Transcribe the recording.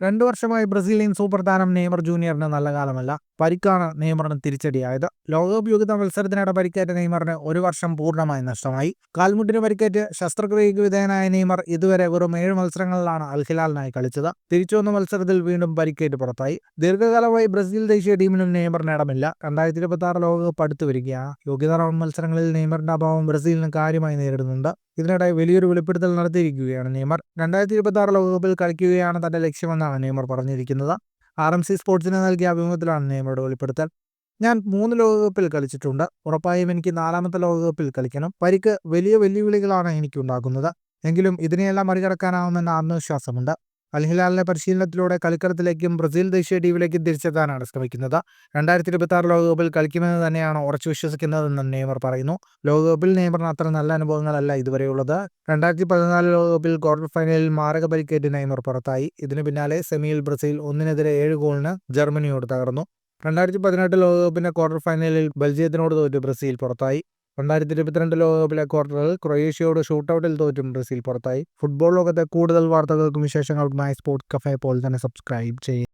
2 വർഷമായി Brazilian super താരം Neymar ജൂനിയറിന് നല്ല കാലമല്ല. പരിക്കാണ് നെയ്മറിന് തിരിച്ചടിയായത്. ലോകകപ്പ് യോഗ്യതാ മത്സരത്തിനിടെ പരിക്കേറ്റ നെയ്മറിന് 1 വർഷം പൂർണ്ണമായി നഷ്ടമായി. കാൽമുട്ടിന് പരിക്കേറ്റ് ശസ്ത്രക്രിയയ്ക്ക് വിധേയനായ നെയ്മർ ഇതുവരെ വെറും 7 മത്സരങ്ങളിലാണ് അൽ ഹിലാലിനായി കളിച്ചത്. തിരിച്ചുവന്ന മത്സരത്തിൽ വീണ്ടും പരിക്കേറ്റ് പുറത്തായി. ദീർഘകാലമായി ബ്രസീൽ ദേശീയ ടീമിലും നെയ്മറിന് ഇടമില്ല. 2026 ലോകകപ്പ് അടുത്തു വരികയാണ്. യോഗ്യതാ റൗണ്ട് മത്സരങ്ങളിൽ നെയ്മറിന്റെ അഭാവം ബ്രസീലിന് കാര്യമായി നേരിടുന്നുണ്ട്. ഇതിനിടെ വലിയൊരു വെളിപ്പെടുത്തൽ നടത്തിയിരിക്കുകയാണ് നെയ്മർ. 2026 ലോകകപ്പിൽ കളിക്കുകയാണ് തന്റെ ലക്ഷ്യമെന്നാണ് നെയ്മർ പറഞ്ഞിരിക്കുന്നത്. RMC സ്പോർട്സിന് നൽകിയ അഭിമുഖത്തിലാണ് നെയ്മറുടെ വെളിപ്പെടുത്തൽ. ഞാൻ 3 ലോകകപ്പിൽ കളിച്ചിട്ടുണ്ട്. ഉറപ്പായും എനിക്ക് 4ാമത്തെ ലോകകപ്പിൽ കളിക്കണം. പരിക്ക് വലിയ വെല്ലുവിളികളാണ് എനിക്കുണ്ടാക്കുന്നത്. എങ്കിലും ഇതിനെയെല്ലാം മറികടക്കാനാവുമെന്ന ആത്മവിശ്വാസമുണ്ട്. അൽ ഹിലാലിന്റെ പരിശീലനത്തിലൂടെ കളിക്കളത്തിലേക്കും ബ്രസീൽ ദേശീയ ടീമിലേക്കും തിരിച്ചെത്താനാണ് ശ്രമിക്കുന്നത്. 2026 ലോകകപ്പിൽ കളിക്കുമെന്ന് തന്നെയാണ് ഉറച്ചു വിശ്വസിക്കുന്നതെന്ന് നെയ്മർ പറയുന്നു. ലോകകപ്പിൽ നെയ്മറിന് അത്ര നല്ല അനുഭവങ്ങളല്ല ഇതുവരെയുള്ളത്. 2014 ലോകകപ്പിൽ ക്വാർട്ടർ ഫൈനലിൽ മാരക പരിക്കേറ്റ് നെയ്മർ പുറത്തായി. ഇതിനു പിന്നാലെ സെമിയിൽ ബ്രസീൽ 1-7 ഗോളിന് ജർമ്മനിയോട് തകർന്നു. 2018 ലോകകപ്പിന്റെ ക്വാർട്ടർ ഫൈനലിൽ ബെൽജിയത്തിനോട് തോറ്റ് ബ്രസീൽ പുറത്തായി. 2022 ലോകകപ്പിലെ ക്വാർട്ടറിൽ ക്രൊയേഷ്യയോട് ഷൂട്ടൌട്ടിൽ തോറ്റും ബ്രസീൽ പുറത്തായി. ഫുട്ബോൾ ലോകത്തെ കൂടുതൽ വാർത്തകൾക്കും വിശേഷങ്ങൾക്കുമായി സ്പോർട്സ് കഫേ ഇപ്പോൾ തന്നെ സബ്സ്ക്രൈബ് ചെയ്യുക.